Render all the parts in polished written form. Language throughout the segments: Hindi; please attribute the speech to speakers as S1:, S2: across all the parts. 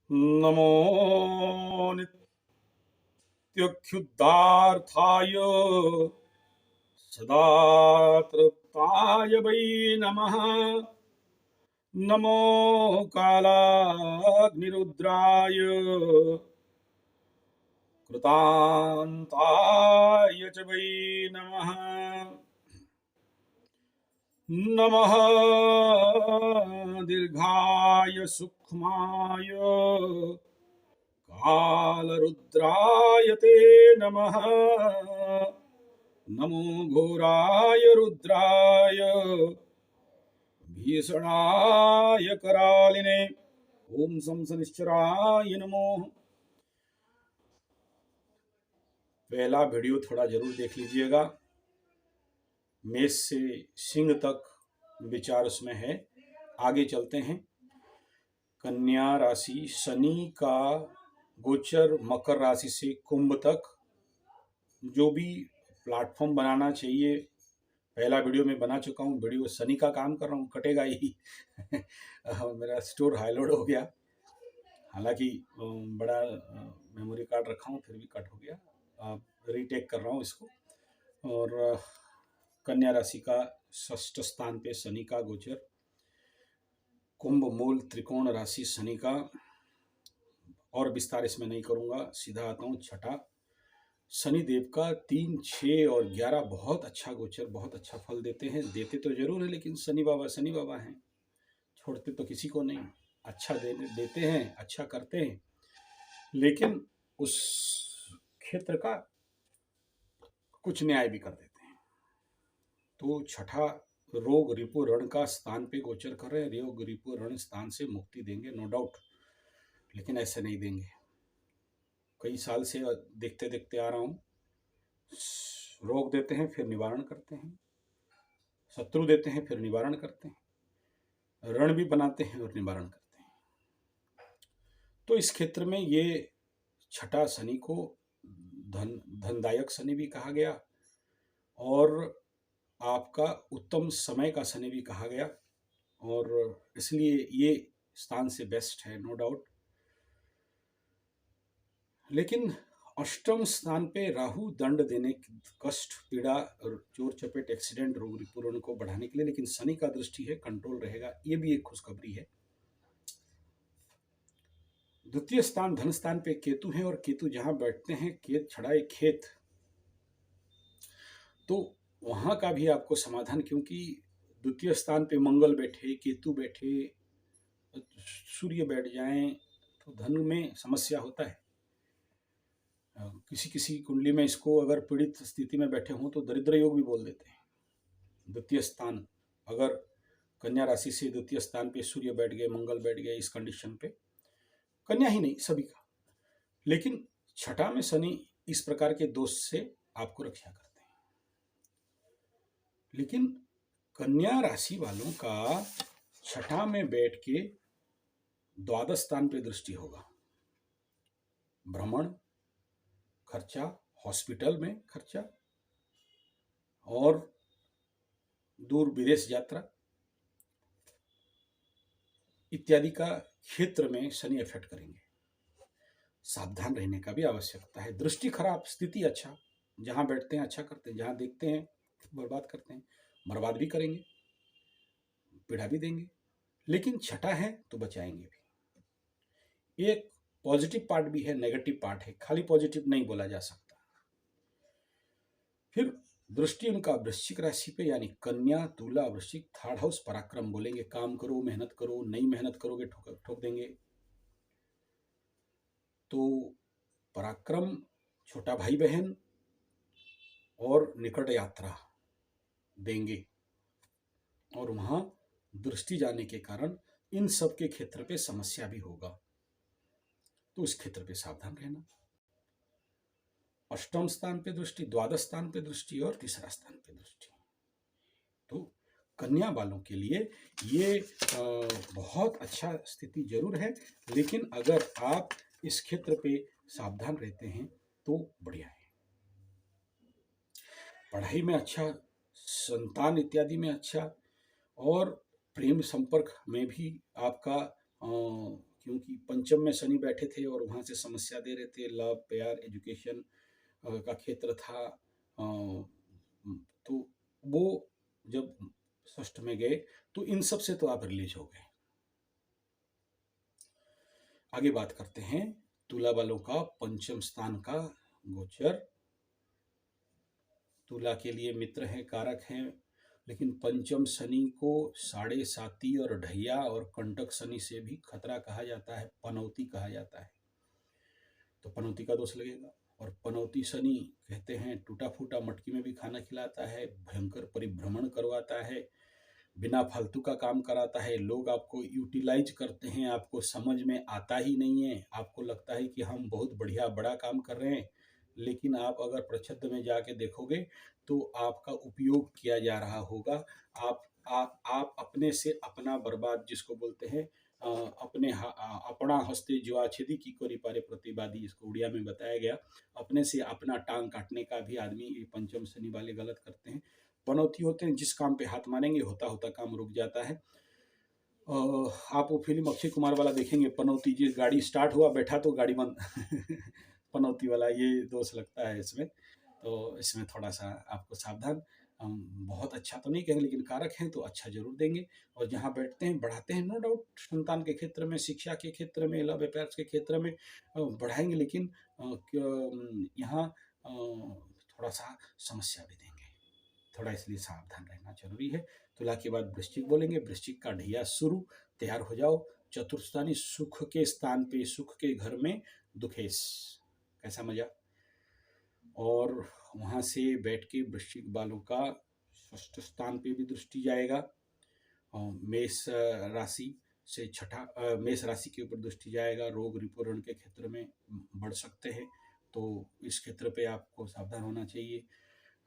S1: नमो नित्यक्षुद्धार्थाय सदा तृप्ताय वै नमः। नमो कालाग्निरुद्राय कृतान्ताय च वै नमः। नमः दीर्घाय सूक्ष्माय कालरुद्राय ते नमः। नमो घोराय रुद्राय भीषणाय करालिने ओम सं शनिश्चराय नमो। पहला वीडियो थोड़ा जरूर देख लीजिएगा। मेष से सिंह तक विचार उसमें है। आगे चलते हैं। कन्या राशि, शनि का गोचर मकर राशि से कुंभ तक जो भी प्लेटफॉर्म बनाना चाहिए, पहला वीडियो में बना चुका हूँ। वीडियो शनि का काम कर रहा हूँ, कटेगा ही मेरा स्टोर हाईलोड हो गया, हालांकि बड़ा मेमोरी कार्ड रखा हूँ, फिर भी कट हो गया। रीटेक कर रहा हूँ इसको। और कन्या राशि का षष्ठ स्थान पे शनि का गोचर, कुंभ मूल त्रिकोण राशि शनि का, और विस्तार इसमें नहीं करूंगा, सीधा आता हूँ। छठा शनि देव का 3, 6 और 11 बहुत अच्छा गोचर, बहुत अच्छा फल देते हैं। देते तो जरूर है, लेकिन शनि बाबा हैं, छोड़ते तो किसी को नहीं। अच्छा देते हैं, अच्छा करते हैं, लेकिन उस क्षेत्र का कुछ न्याय भी कर देते हैं। तो छठा रोग रिपु ऋण का स्थान पे गोचर कर रहे हैं। रोग रिपु ऋण स्थान से मुक्ति देंगे, नो डाउट, लेकिन ऐसे नहीं देंगे। कई साल से देखते देखते आ रहा हूँ, रोग देते हैं फिर निवारण करते हैं, शत्रु देते हैं फिर निवारण करते हैं, ऋण भी बनाते हैं और निवारण करते हैं। तो इस क्षेत्र में ये छठा शनि को धनदायक शनि भी कहा गया, और आपका उत्तम समय का शनि भी कहा गया, और इसलिए ये स्थान से बेस्ट है, नो डाउट। लेकिन अष्टम स्थान पे राहु दंड देने, कष्ट, पीड़ा, चोर चपेट, एक्सीडेंट, रोग रिपुरण को बढ़ाने के लिए, लेकिन शनि का दृष्टि है, कंट्रोल रहेगा, ये भी एक खुशखबरी है। द्वितीय स्थान धन स्थान पे केतु है, और केतु जहां बैठते हैं, केत छड़ाए खेत, तो वहां का भी आपको समाधान, क्योंकि द्वितीय स्थान पे मंगल बैठे, केतु बैठे, सूर्य बैठ जाएं तो धन में समस्या होता है। किसी किसी कुंडली में इसको अगर पीड़ित स्थिति में बैठे हों तो दरिद्र योग भी बोल देते हैं। द्वितीय स्थान अगर कन्या राशि से द्वितीय स्थान पे सूर्य बैठ गए, मंगल बैठ गए, इस कंडीशन पे, कन्या ही नहीं सभी का, लेकिन छठा में शनि इस प्रकार के दोष से आपको रक्षा करते हैं। लेकिन कन्या राशि वालों का छठा में बैठ के द्वादश स्थान पे दृष्टि होगा। भ्रमण, खर्चा, हॉस्पिटल में खर्चा, और दूर विदेश यात्रा इत्यादि का क्षेत्र में शनि इफेक्ट करेंगे। सावधान रहने का भी आवश्यकता है। दृष्टि खराब, स्थिति अच्छा, जहां बैठते हैं अच्छा करते हैं, जहां देखते हैं बर्बाद करते हैं, बर्बाद भी करेंगे, पीड़ा भी देंगे, लेकिन छठा है तो बचाएंगे भी। एक पॉजिटिव पार्ट भी है, नेगेटिव पार्ट है, खाली पॉजिटिव नहीं बोला जा सकता। फिर दृष्टि उनका वृश्चिक राशि पे, यानी कन्या, तुला, वृश्चिक, थर्ड हाउस पराक्रम बोलेंगे। काम करो, मेहनत करो, नहीं मेहनत करोगे ठोक देंगे। तो पराक्रम, छोटा भाई बहन और निकट यात्रा देंगे, और वहां दृष्टि जाने के कारण इन सब के क्षेत्र पे समस्या भी होगा, तो इस क्षेत्र पे सावधान रहना। अष्टम स्थान पे दृष्टि, द्वादश स्थान पे दृष्टि, और तीसरा स्थान पे दृष्टि। तो कन्या वालों के लिए ये बहुत अच्छा स्थिति जरूर है, लेकिन अगर आप इस क्षेत्र पे सावधान रहते हैं तो बढ़िया है। पढ़ाई में अच्छा, संतान इत्यादि में अच्छा, और प्रेम संपर्क में भी आपका क्योंकि पंचम में शनि बैठे थे और वहाँ से समस्या दे रहे थे, लव, प्यार, एजुकेशन का क्षेत्र था। तो वो जब षष्ठ में गए तो इन सब से तो आप रिलीज हो गए। आगे बात करते हैं तुला वालों का पंचम स्थान का गोचर। तुला के लिए मित्र हैं, कारक हैं, लेकिन पंचम शनि को साढ़े साती और ढैया और कंटक शनि से भी खतरा कहा जाता है, पनौती कहा जाता है। तो पनौती का दोष लगेगा। और पनौती शनि कहते हैं टूटा फूटा मटकी में भी खाना खिलाता है, भयंकर परिभ्रमण करवाता है, बिना फालतू का काम कराता है, लोग आपको यूटिलाइज करते हैं, आपको समझ में आता ही नहीं है, आपको लगता है कि हम बहुत बढ़िया बड़ा काम कर रहे हैं, लेकिन आप अगर प्रच्छद में जाके देखोगे तो आपका उपयोग किया जा रहा होगा। आप अपने से अपना बर्बाद, जिसको बोलते हैं अपना हस्ते ज्वाछेदी की कोरी पारे प्रतिवादी, इसको उड़िया में बताया गया। अपने से अपना टांग काटने का भी आदमी ये पंचम शनि वाले गलत करते हैं। पनौती होते हैं, जिस काम पे हाथ मारेंगे होता होता काम रुक जाता है। आप वो फिल्म अक्षय कुमार वाला देखेंगे, पनौती जी, गाड़ी स्टार्ट हुआ, बैठा तो गाड़ी बंद पनौती वाला ये दोष लगता है इसमें। तो इसमें थोड़ा सा आपको सावधान। हम बहुत अच्छा तो नहीं कहेंगे, लेकिन कारक हैं तो अच्छा जरूर देंगे। और जहाँ बैठते हैं बढ़ाते हैं, नो डाउट, संतान के क्षेत्र में, शिक्षा के क्षेत्र में, लव अफेयर्स के क्षेत्र में बढ़ाएंगे, लेकिन यहाँ थोड़ा सा समस्या भी देंगे, थोड़ा इसलिए सावधान रहना जरूरी है। तुला के बाद वृश्चिक बोलेंगे। वृश्चिक का ढैया शुरू, तैयार हो जाओ। चतुर्थ स्थानी सुख के स्थान पे, सुख के घर में दुखेश, कैसा मजा। और वहां से बैठ के वृश्चिक वालों का षष्ठ स्थान पे भी दृष्टि जाएगा। मेष राशि से मेष राशि के ऊपर दृष्टि जाएगा। रोग रिपुरण के क्षेत्र में बढ़ सकते हैं, तो इस क्षेत्र पे आपको सावधान होना चाहिए।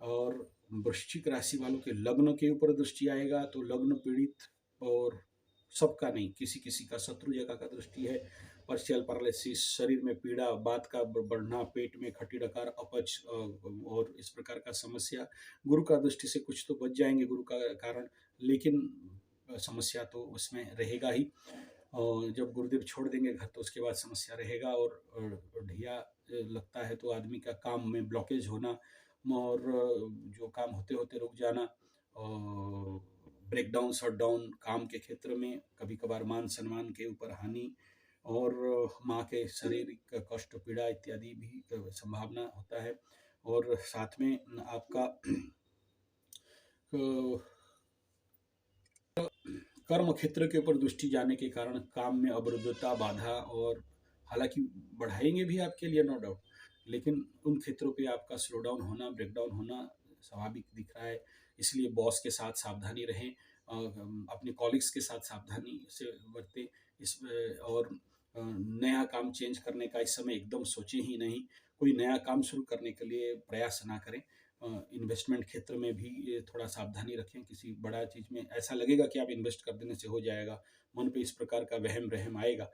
S1: और वृश्चिक राशि वालों के लग्न के ऊपर दृष्टि आएगा, तो लग्न पीड़ित, और सबका नहीं, किसी किसी का शत्रु जगह का दृष्टि है। पर्शियल पैरालिसिस, शरीर में पीड़ा, बात का बढ़ना, पेट में खट्टी डकार, अपच और इस प्रकार का समस्या। गुरु का दृष्टि से कुछ तो बच जाएंगे गुरु का कारण, लेकिन समस्या तो उसमें रहेगा ही। और जब गुरुदेव छोड़ देंगे घर तो उसके बाद समस्या रहेगा। और ढैया लगता है तो आदमी का काम में ब्लॉकेज होना, और जो काम होते होते रुक जाना, break down, shut down calm के क्षेत्र में, कभी कभार मान सम्मान के ऊपर हानि, और माँ के शारीरिक कष्ट, पीड़ा इत्यादि भी संभावना होता है। और साथ में आपका कर्म क्षेत्र के ऊपर दृष्टि जाने के कारण काम में अवरुद्धता, बाधा, और हालांकि बढ़ाएंगे भी आपके लिए, नो डाउट, लेकिन उन क्षेत्रों पे आपका स्लो डाउन होना, ब्रेक डाउन होना स्वाभाविक दिख रहा है। इसलिए बॉस के साथ सावधानी रहें, अपने कॉलिग्स के साथ सावधानी से बरतें। और नया काम चेंज करने का इस समय एकदम सोचें ही नहीं। कोई नया काम शुरू करने के लिए प्रयास ना करें। इन्वेस्टमेंट क्षेत्र में भी थोड़ा सावधानी रखें। किसी बड़ा चीज़ में ऐसा लगेगा कि आप इन्वेस्ट कर देने से हो जाएगा, मन पे इस प्रकार का वहम रहम आएगा,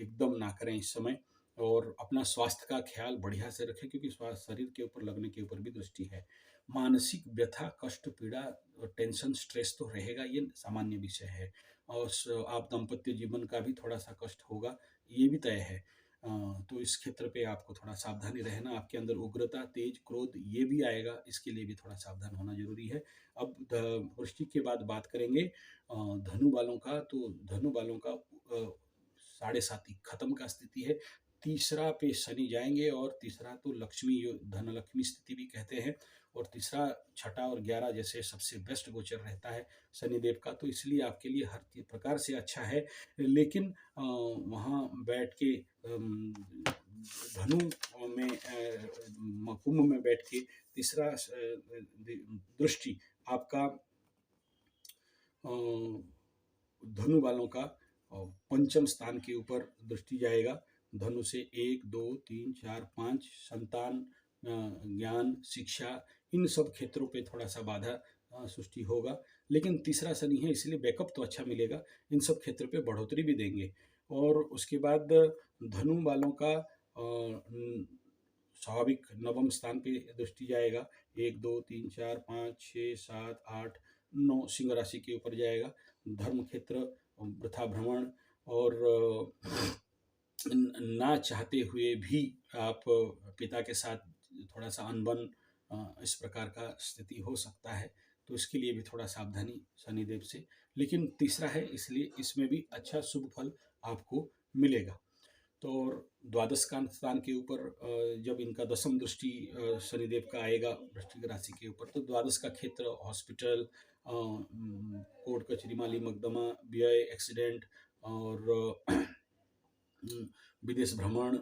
S1: एकदम ना करें इस समय। और अपना स्वास्थ्य का ख्याल बढ़िया से रखें, क्योंकि स्वास्थ्य, शरीर के ऊपर लगने के ऊपर भी दृष्टि है। मानसिक व्यथा, कष्ट, पीड़ा और टेंशन, स्ट्रेस तो रहेगा, ये सामान्य विषय है। और आप दाम्पत्य जीवन का भी थोड़ा सा कष्ट होगा, ये भी तय है। तो इस क्षेत्र पे आपको थोड़ा सावधानी रहना। आपके अंदर उग्रता, तेज, क्रोध ये भी आएगा, इसके लिए भी थोड़ा सावधान होना जरूरी है। अब वृश्चिक के बाद बात करेंगे धनु वालों का। तो धनु वालों का साढ़े साती खत्म का स्थिति है। तीसरा पे शनि जाएंगे, और तीसरा तो लक्ष्मी, धन लक्ष्मी स्थिति भी कहते हैं। और तीसरा, छठा और 11 जैसे सबसे बेस्ट गोचर रहता है शनिदेव का, तो इसलिए आपके लिए हर प्रकार से अच्छा है। लेकिन वहाँ बैठ के धनु में, कुंभ में बैठ के तीसरा दृष्टि आपका धनु वालों का पंचम स्थान के ऊपर दृष्टि जाएगा। धनु से 1, 2, 3, 4, 5 संतान, ज्ञान, शिक्षा, इन सब क्षेत्रों पे थोड़ा सा बाधा सृष्टि होगा। लेकिन तीसरा शनि है, इसलिए बैकअप तो अच्छा मिलेगा, इन सब क्षेत्र पे बढ़ोतरी भी देंगे। और उसके बाद धनु वालों का स्वाभाविक नवम स्थान पे दृष्टि जाएगा। 1, 2, 3, 4, 5, 6, 7, 8, 9 सिंह राशि के ऊपर जाएगा। धर्म क्षेत्र, वृथा भ्रमण, और ना चाहते हुए भी आप पिता के साथ थोड़ा सा अनबन, इस प्रकार का स्थिति हो सकता है, तो इसके लिए भी थोड़ा सावधानी शनिदेव से। लेकिन तीसरा है, इसलिए इसमें भी अच्छा शुभ फल आपको मिलेगा। तो और द्वादश का स्थान के ऊपर जब इनका दसम दृष्टि शनिदेव का आएगा वृश्चिक राशि के ऊपर, तो द्वादश का क्षेत्र हॉस्पिटल, कोर्ट कचहरी माली मुकदमा, व्यय, एक्सीडेंट और विदेश भ्रमण,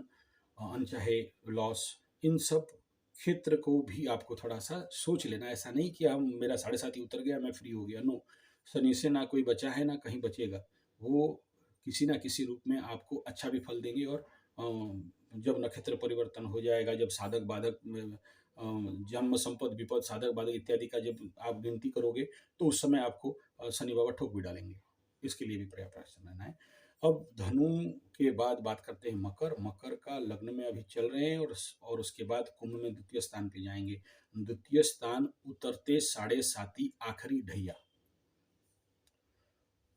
S1: अनचाहे लॉस, इन सब क्षेत्र को भी आपको थोड़ा सा सोच लेना। ऐसा नहीं कि हम मेरा 7.5 उतर गया मैं फ्री हो गया, नो। शनि से ना कोई बचा है ना कहीं बचेगा। वो किसी ना किसी रूप में आपको अच्छा भी फल देंगे। और जब नक्षत्र परिवर्तन हो जाएगा, जब साधक बाधक जन्म संपद विपद साधक बाधक इत्यादि का जब आप गिनती करोगे, तो उस समय आपको शनि बाबा ठोक भी डालेंगे। इसके लिए भी प्रयास करना है। अब धनु के बाद बात करते हैं मकर। मकर का लग्न में अभी चल रहे हैं और उसके बाद कुंभ में द्वितीय स्थान पे जाएंगे। द्वितीय स्थान उतरते 7.5 आखिरी ढैया।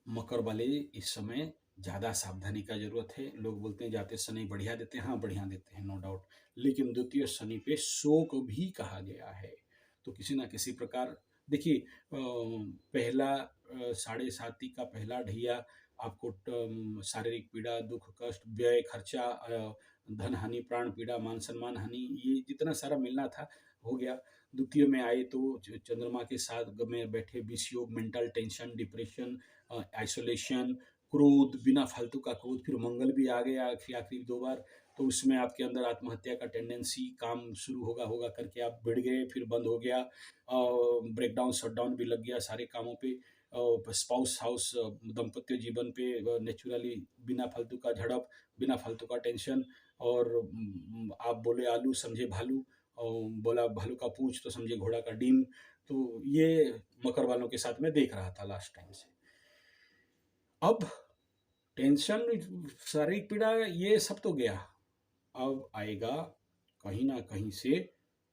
S1: मकर वाले इस समय ज़्यादा सावधानी का जरूरत है। लोग बोलते हैं जाते शनि बढ़िया देते हैं, हाँ बढ़िया देते हैं, नो डाउट। लेकिन द्वितीय शनि पे शोक भी कहा गया है। तो किसी ना किसी प्रकार देखिए, पहला 7.5 का पहला ढैया आपको शारीरिक पीड़ा, दुख, कष्ट, व्यय, खर्चा, धन हानि, प्राण पीड़ा, मान सम्मान हानि, ये जितना सारा मिलना था हो गया। द्वितीय में आए तो चंद्रमा के साथ में बैठे विषयोग, मेंटल टेंशन, डिप्रेशन, आइसोलेशन, क्रोध, बिना फालतू का क्रोध, फिर मंगल भी आ गया आखिरी 2 बार। तो उसमें आपके अंदर आत्महत्या का टेंडेंसी, काम शुरू होगा होगा करके आप भिड़ गए, फिर बंद हो गया, ब्रेकडाउन शटडाउन भी लग गया सारे कामों पे, स्पाउस हाउस दाम्पत्य जीवन पे नेचुरली बिना फालतू का झड़प, बिना फालतू का टेंशन। और आप बोले आलू समझे भालू, और बोला भालू का पूंछ तो समझे घोड़ा का डीम। तो ये मकर वालों के साथ में देख रहा था लास्ट टाइम से। अब टेंशन, शारीरिक पीड़ा, ये सब तो गया। अब आएगा कहीं ना कहीं से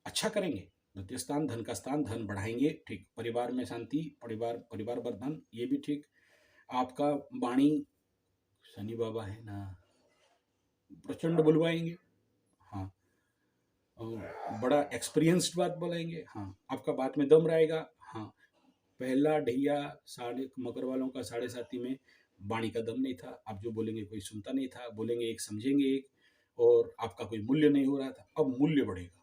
S1: अच्छा करेंगे। द्वितीय स्थान धन का स्थान, धन बढ़ाएंगे, ठीक। परिवार में शांति, परिवार वर्धन, ये भी ठीक। आपका वाणी, शनि बाबा है ना, प्रचंड बुलवाएंगे, हाँ। और बड़ा एक्सपीरियंस्ड बात बोलेंगे, हाँ। आपका बात में दम रहेगा, हाँ। पहला ढैया साढ़े मकर वालों का 7.5 में वाणी का दम नहीं था। आप जो बोलेंगे कोई सुनता नहीं था, बोलेंगे एक समझेंगे एक, और आपका कोई मूल्य नहीं हो रहा था। अब मूल्य बढ़ेगा।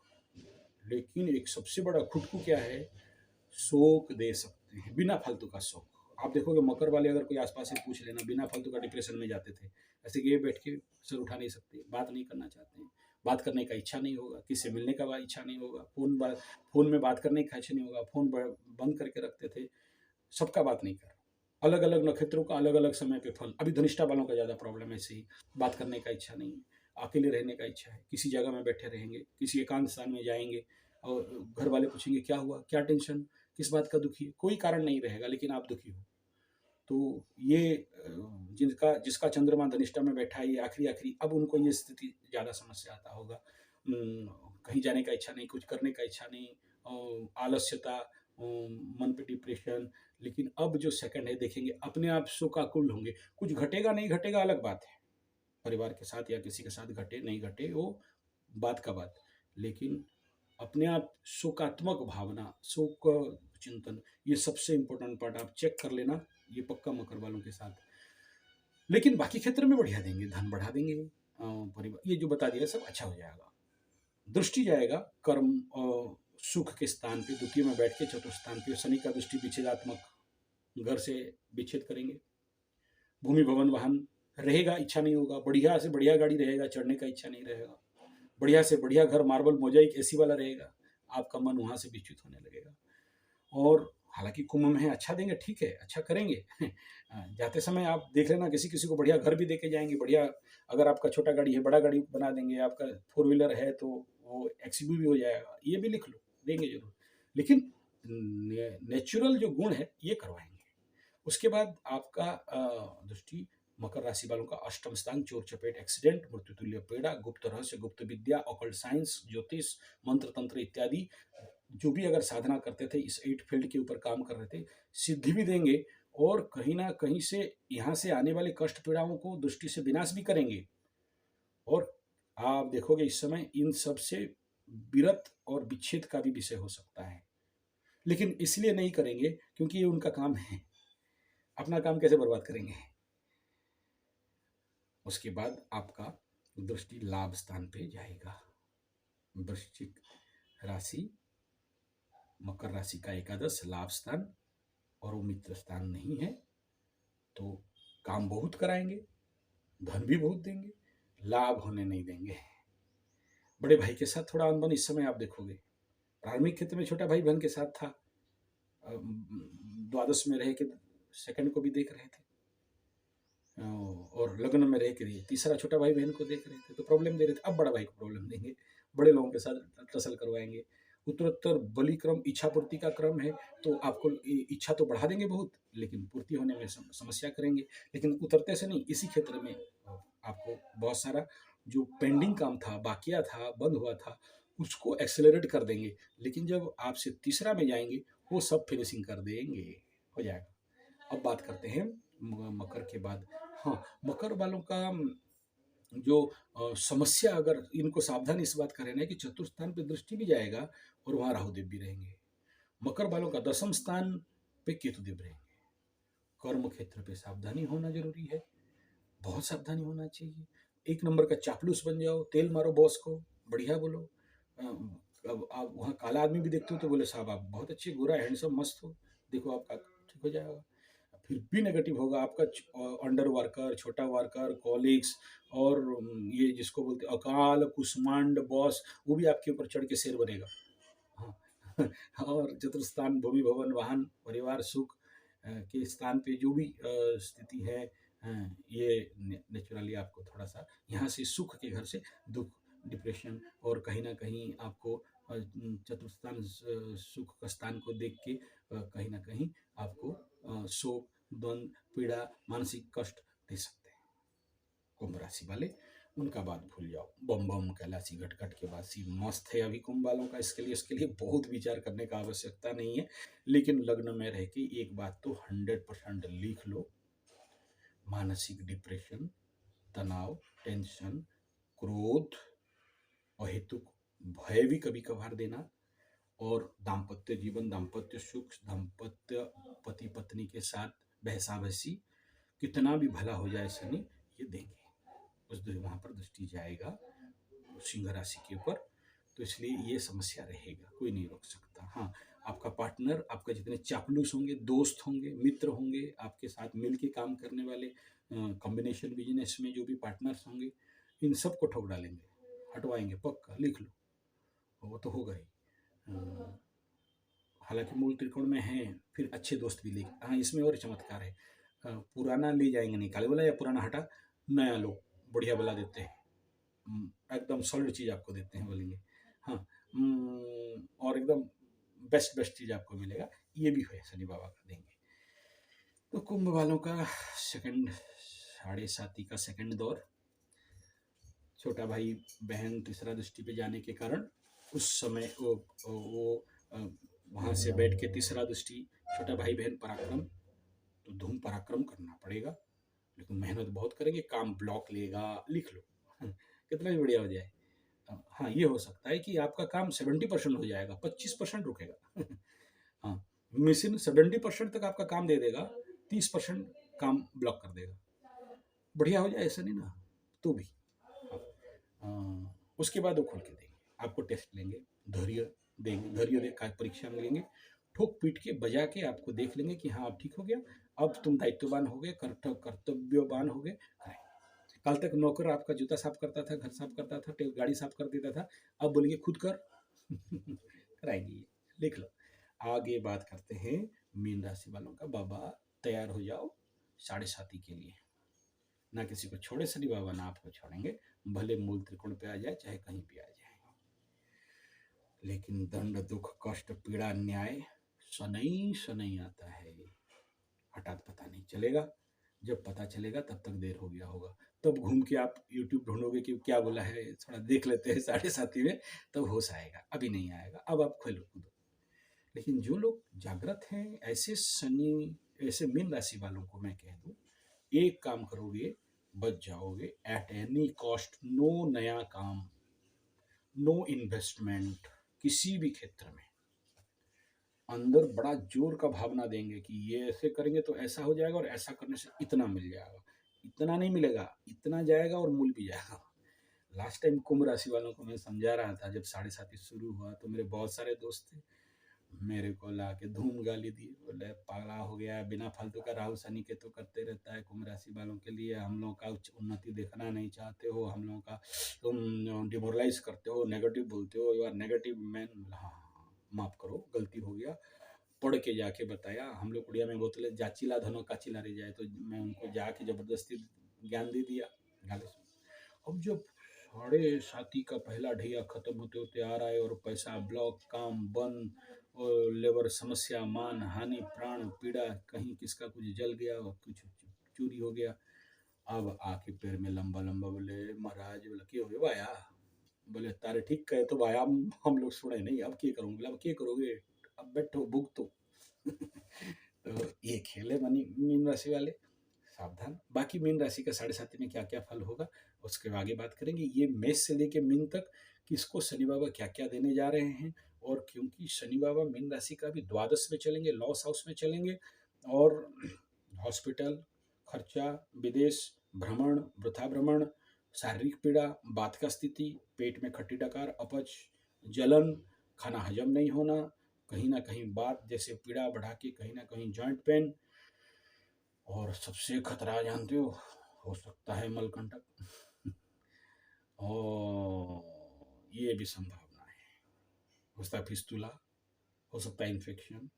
S1: लेकिन एक सबसे बड़ा खुटकू क्या है, शोक दे सकते हैं, बिना फालतू का शोक। आप देखोगे मकर वाले अगर कोई आसपास से पूछ लेना, बिना फालतू का डिप्रेशन में जाते थे। ऐसे ये बैठ के सर उठा नहीं सकते, बात नहीं करना चाहते हैं, बात करने का इच्छा नहीं होगा, किसी से मिलने का इच्छा नहीं होगा, फोन में बात करने का इच्छा नहीं होगा, फोन बंद करके रखते थे। सबका बात नहीं कर, अलग अलग नक्षत्रों का अलग अलग समय पे फल। अभी धनिष्ठा वालों का ज़्यादा प्रॉब्लम है, ऐसे ही बात करने का इच्छा नहीं है, अकेले रहने का इच्छा है, किसी जगह में बैठे रहेंगे, किसी एकांत स्थान में जाएंगे, और घर वाले पूछेंगे क्या हुआ, क्या टेंशन, किस बात का दुखी है, कोई कारण नहीं रहेगा लेकिन आप दुखी हो। तो ये जिसका चंद्रमा धनिष्ठा में बैठा है, ये आखिरी अब उनको ये स्थिति ज़्यादा समस्या आता होगा। कहीं जाने का इच्छा नहीं, कुछ करने का इच्छा नहीं, आलस्यता, मन पे डिप्रेशन। लेकिन अब जो सेकंड है देखेंगे अपने आप शोकाकुल होंगे। कुछ घटेगा नहीं घटेगा अलग बात है, परिवार के साथ या किसी के साथ घटे नहीं घटे वो बात का बात, लेकिन अपने आप शोकात्मक भावना, शोक चिंतन, ये सबसे इम्पोर्टेंट पार्ट आप चेक कर लेना, ये पक्का मकर वालों के साथ। लेकिन बाकी क्षेत्र में बढ़िया देंगे, धन बढ़ा देंगे, परिवार, ये जो बता दिया सब अच्छा हो जाएगा। दृष्टि जाएगा कर्म और सुख के स्थान पे, द्वितीय में बैठ के चतुर्थ स्थान पे शनि का दृष्टि विच्छेदात्मक, घर से विच्छेद करेंगे। भूमि भवन वाहन रहेगा, इच्छा नहीं होगा, बढ़िया से बढ़िया गाड़ी रहेगा, चढ़ने का इच्छा नहीं रहेगा, बढ़िया से बढ़िया घर मार्बल मोजाइक एसी वाला रहेगा, आपका मन वहां से विच्युत होने लगेगा। और हालांकि कुंभ में है, अच्छा देंगे, ठीक है, अच्छा करेंगे। जाते समय आप देख लेना, किसी किसी को बढ़िया घर भी देके जाएंगे, बढ़िया। अगर आपका छोटा गाड़ी है बड़ा गाड़ी बना देंगे, आपका 4 व्हीलर है तो वो एक्सयूवी भी हो जाएगा, ये भी लिख लो, देंगे जरूर। लेकिन नेचुरल जो गुण है ये करवाएंगे। उसके बाद आपका दृष्टि मकर राशि वालों का अष्टम स्थान, चोर चपेट, एक्सीडेंट, मृत्युतुल्य पीड़ा, गुप्त रहस्य, गुप्त विद्या, ऑकल्ट साइंस, ज्योतिष, मंत्र तंत्र इत्यादि, जो भी अगर साधना करते थे, इस 8 फील्ड के ऊपर काम कर रहे थे, सिद्धि भी देंगे। और कहीं ना कहीं से यहाँ से आने वाले कष्ट पीड़ाओं को दृष्टि से विनाश भी करेंगे। और आप देखोगे इस समय इन सब से विरत और विच्छेद का भी विषय हो सकता है, लेकिन इसलिए नहीं करेंगे क्योंकि ये उनका काम है। अपना काम कैसे बर्बाद करेंगे। उसके बाद आपका दृष्टि लाभ स्थान पे जाएगा। वृश्चिक राशि, मकर राशि का एकादश लाभ स्थान, और वो मित्र स्थान नहीं है, तो काम बहुत कराएंगे, धन भी बहुत देंगे, लाभ होने नहीं देंगे। बड़े भाई के साथ थोड़ा अनबन इस समय आप देखोगे। प्रारंभिक क्षेत्र में छोटा भाई बहन के साथ था, द्वादश में रह के सेकंड को भी देख रहे थे, और लग्न में रह के तीसरा छोटा भाई बहन को देख रहे थे, तो प्रॉब्लम दे रहे थे। अब बड़ा भाई को प्रॉब्लम देंगे, बड़े लोगों के साथ टसल करवाएंगे। उत्तरोत्तर बलि क्रम इच्छा पूर्ति का क्रम है, तो आपको इच्छा तो बढ़ा देंगे बहुत, लेकिन पूर्ति होने में समस्या करेंगे। लेकिन उतरते से नहीं, इसी क्षेत्र में आपको बहुत सारा जो पेंडिंग काम था, बाकिया था, बंद हुआ था, उसको एक्सेलरेट कर देंगे। लेकिन जब आपसे तीसरा में जाएंगे, वो सब फिनिशिंग कर देंगे, हो जाएगा। अब बात करते हैं मकर के बाद। हाँ, मकर वालों का जो समस्या, अगर इनको सावधान इस बात का रहना है कि चतुर्थ स्थान पे दृष्टि भी जाएगा और वहां राहुदेव भी रहेंगे। मकर वालों का दसम स्थान पे केतुदेव रहेंगे। कर्म क्षेत्र पे सावधानी होना जरूरी है, बहुत सावधानी होना चाहिए। एक नंबर का चापलूस बन जाओ, तेल मारो बॉस को, बढ़िया बोलो। अब आप वहाँ काला आदमी भी देखते हो तो बोले साहब आप बहुत अच्छे, गोरा हैंडसम मस्त हो, देखो आपका ठीक हो जाएगा। फिर भी नेगेटिव होगा आपका अंडर वर्कर, छोटा वर्कर, कॉलीग्स, और ये जिसको बोलते अकाल कुष्मांड बॉस, वो भी आपके ऊपर चढ़ के शेर बनेगा। हाँ और चतुर्थस्थान भूमि भवन वाहन परिवार सुख के स्थान पे जो भी स्थिति है, ये नेचुरली आपको थोड़ा सा यहाँ से सुख के घर से दुख, डिप्रेशन, और कहीं ना कहीं आपको चतुर्थस्थान सुख का स्थान को देख के कहीं ना कहीं आपको शोक, द्वंद, पीड़ा, मानसिक कष्ट दे सकते हैं। कुंभ राशि वाले, उनका बात भूल जाओ, बम बम कैलाशी घटघट के बासी मस्त है अभी कुंभ वालों का। इसके लिए बहुत विचार करने का आवश्यकता नहीं है। लेकिन लग्न में रह के एक बात तो 100% लिख लो, मानसिक डिप्रेशन, तनाव, टेंशन, क्रोध, अहेतुक भय भी कभी कभार देना, और दाम्पत्य जीवन, दाम्पत्य सुख, दाम्पत्य पति पत्नी के साथ बहसा बहसी, कितना भी भला हो जाए शनि, ये देंगे। उस वहां पर दृष्टि जाएगा सिंह राशि के ऊपर, तो इसलिए ये समस्या रहेगा, कोई नहीं रोक सकता। हाँ, आपका पार्टनर, आपका जितने चापलूस होंगे, दोस्त होंगे, मित्र होंगे, आपके साथ मिलके काम करने वाले कॉम्बिनेशन बिजनेस में जो भी पार्टनर्स होंगे, इन सब को ठोक डालेंगे, हटवाएंगे, पक्का लिख लो, वो तो होगा ही। हालांकि मूल त्रिकोण में है, फिर अच्छे दोस्त भी ले। हाँ, इसमें और चमत्कार है, पुराना ले जाएंगे, निकाले वाला, या पुराना हटा, नया लो, बढ़िया वाला देते हैं, एकदम सॉलिड चीज़ आपको देते हैं, बोलेंगे हाँ, और एकदम बेस्ट बेस्ट चीज़ आपको मिलेगा, ये भी है शनि बाबा का देंगे। तो कुंभ वालों का सेकंड, साढ़े साती का सेकंड दौर, छोटा भाई बहन तीसरा दृष्टि पे जाने के कारण उस समय वो वहाँ से बैठ के तीसरा दृष्टि, छोटा भाई बहन पराक्रम, तो धूम पराक्रम करना पड़ेगा, लेकिन मेहनत बहुत करेंगे, काम ब्लॉक लेगा, लिख लो। कितना भी बढ़िया हो जाए। हाँ, ये हो सकता है कि आपका काम 70% हो जाएगा, 25% रुकेगा। हाँ, मशीन 70% तक आपका काम दे देगा, 30% काम ब्लॉक कर देगा, बढ़िया हो जाए ऐसा नहीं ना, तो भी उसके बाद वो खोल के देंगे आपको, टेस्ट लेंगे, धैर्य देंगे, धैर्य का परीक्षा में लेंगे, ठोक पीट के बजा के आपको देख लेंगे कि हाँ अब ठीक हो गया, अब तुम दायित्ववान हो गए, कर्तव्यवान हो गए। कल तक नौकर आपका जूता साफ करता था, घर साफ करता था, गाड़ी साफ कर देता था, अब बोलेंगे खुद कर। कराएंगे, लिख लो। आगे बात करते हैं मीन राशि वालों का। बाबा तैयार हो जाओ साढ़े साती के लिए, ना किसी को छोड़े शनि बाबा, ना आपको छोड़ेंगे, भले मूल त्रिकोण पे आ जाए चाहे कहीं भी आ जाए, लेकिन दंड दुख कष्ट पीड़ा न्याय शनई शनई आता है, हठात पता नहीं चलेगा, जब पता चलेगा तब तक देर हो गया होगा, तब घूम के आप YouTube ढूंढोगे कि क्या बोला है, थोड़ा देख लेते हैं साढ़े साती में, तब होश आएगा, अभी नहीं आएगा, अब आप खोलो कूदो। लेकिन जो लोग जागृत हैं, ऐसे मीन राशि वालों को मैं कह दूं, एक काम करोगे बच जाओगे एट एनी कॉस्ट। नो नया काम, नो इन्वेस्टमेंट, किसी भी क्षेत्र में अंदर बड़ा जोर का भावना देंगे कि ये ऐसे करेंगे तो ऐसा हो जाएगा और ऐसा करने से इतना मिल जाएगा। इतना नहीं मिलेगा, इतना जाएगा और मूल भी जाएगा। लास्ट टाइम कुंभ राशि वालों को मैं समझा रहा था, जब 7.5 शुरू हुआ तो मेरे बहुत सारे दोस्त थे, मेरे को ला के धूम गाली दी, बोले पागला हो गया है, बिना फालतू का राहु शनि के तो करते रहता है कुंभ राशि वालों के लिए, हम लोगों का उन्नति देखना नहीं चाहते हो, हम लोगों का तुम डिमोरलाइज करते हो, नेगेटिव बोलते हो, यू आर नेगेटिव मैन। हाँ, माफ करो, गलती हो गया। पढ़ के जाके बताया, हम लोग उड़िया में बोलते जाचिला धनो काचिला रह जाए, तो मैं उनको जाके जबरदस्ती ज्ञान दे दिया। अब जब 7.5 का पहला ढैया खत्म होते होते आ रहा है और पैसा ब्लॉक, काम बंद, और लेबर समस्या, मान हानि, प्राण पीड़ा, कहीं किसका कुछ जल गया और कुछ चोरी हो गया। अब आके पैर में लंबा लंबा बोले महाराज, बोले क्यों हो भाया, बोले तारे ठीक कहे तो भाई हम लोग सुने नहीं, अब क्या करूँगे, बोले अब क्या करोगे, अब बैठो भुगतो। तो ये खेले मनी मीन राशि वाले, सावधान। बाकी मीन राशि का 7.5 में क्या क्या फल होगा उसके आगे बात करेंगे। ये मेष से लेके मीन तक किसको शनि बाबा क्या क्या देने जा रहे हैं, और क्योंकि शनि बाबा मीन राशि का भी द्वादश में चलेंगे, लॉस हाउस में चलेंगे, और हॉस्पिटल खर्चा, विदेश भ्रमण, वृथा भ्रमण, शारीरिक पीड़ा, बात का स्थिति, पेट में खट्टी डकार, अपच, जलन, खाना हजम नहीं होना, कहीं ना कहीं बात जैसे पीड़ा बढ़ा के कहीं ना कहीं जॉइंट पेन, और सबसे खतरा जानते हो सकता है मलकंटक। और ये भी संभावना है, हो सकता है फिस्तुला, हो सकता है इन्फेक्शन,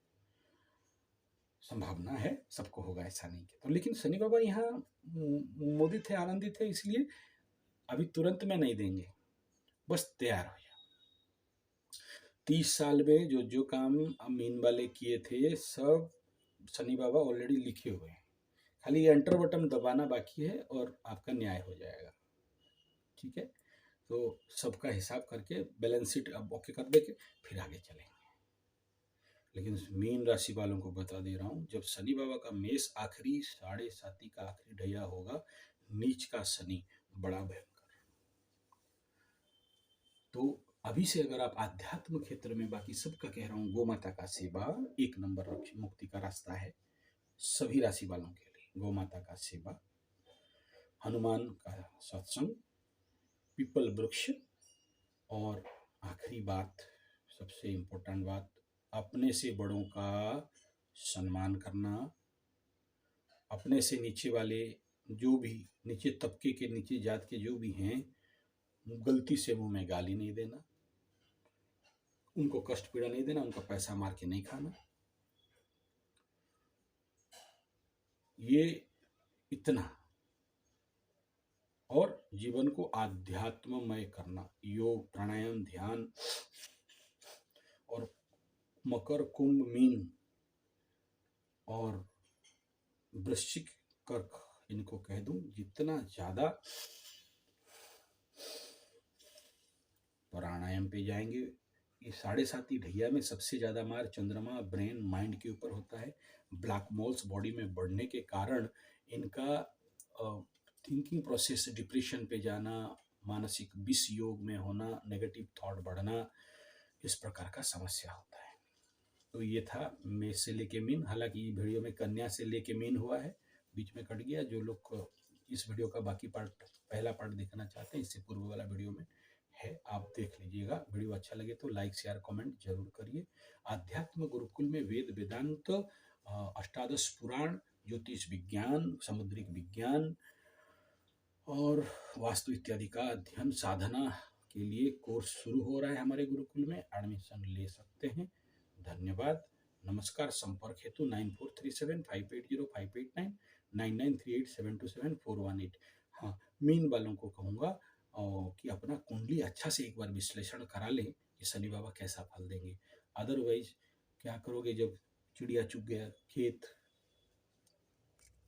S1: संभावना है, सबको होगा ऐसा नहीं कि तो। लेकिन शनि बाबा यहाँ मोदित है, आनंदित है, इसलिए अभी तुरंत में नहीं देंगे, बस तैयार हो जाओ। 30 साल में जो जो काम मीन वाले किए थे सब शनि बाबा ऑलरेडी लिखे हुए हैं, खाली एंटर बटन दबाना बाकी है और आपका न्याय हो जाएगा। ठीक है, तो सबका हिसाब करके बैलेंस शीट अब ओके कर देके फिर आगे चलेंगे। लेकिन मीन राशि वालों को बता दे रहा हूँ, जब शनि बाबा का मेष आखिरी 7.5 का आखिरी ढैया होगा, नीच का शनि बड़ा भयंकर। तो अभी से अगर आप आध्यात्म क्षेत्र में, बाकी सबका कह रहा हूँ, गौ माता का सेवा 1 नंबर मुक्ति का रास्ता है सभी राशि वालों के लिए। गौ माता का सेवा, हनुमान का सत्संग, पीपल वृक्ष, और आखिरी बात, सबसे इम्पोर्टेंट बात, अपने से बड़ों का सम्मान करना, अपने से नीचे वाले जो भी नीचे तबके के, नीचे जात के जो भी हैं, गलती से मुंह में गाली नहीं देना, उनको कष्ट पीड़ा नहीं देना, उनका पैसा मार के नहीं खाना। ये इतना, और जीवन को आध्यात्ममय करना, योग, प्राणायाम, ध्यान, और मकर, कुंभ, मीन और वृश्चिक, कर्क, इनको कह दूं, जितना ज्यादा प्राणायाम पे जाएंगे। ये 7.5 ढैया में सबसे ज्यादा मार चंद्रमा, ब्रेन, माइंड के ऊपर होता है। ब्लैक मोल्स बॉडी में बढ़ने के कारण इनका थिंकिंग प्रोसेस, डिप्रेशन पे जाना, मानसिक विष योग में होना, नेगेटिव थॉट बढ़ना, इस प्रकार का समस्या होता है। तो ये था मेष से लेके मीन। हालांकि वीडियो में कन्या से लेके मीन हुआ है, बीच में कट गया। जो लोग इस वीडियो का बाकी पार्ट, पहला पार्ट देखना चाहते हैं, इससे पूर्व वाला वीडियो में है, आप देख लीजिएगा। वीडियो अच्छा लगे तो लाइक, शेयर, कमेंट जरूर करिए। आध्यात्म गुरुकुल में वेद, वेदांत, अष्टादश पुराण, ज्योतिष विज्ञान, समुद्रिक विज्ञान और वास्तु इत्यादि का अध्ययन साधना के लिए कोर्स शुरू हो रहा है हमारे गुरुकुल में, एडमिशन ले सकते हैं। धन्यवाद, नमस्कार। संपर्क हेतु 9437580589, 9938727418। हाँ, मीन वालों को कहूँगा कि अपना कुंडली अच्छा से एक बार विश्लेषण करा लें कि शनि बाबा कैसा फल देंगे। अदरवाइज क्या करोगे, जब चिड़िया चुग गया खेत,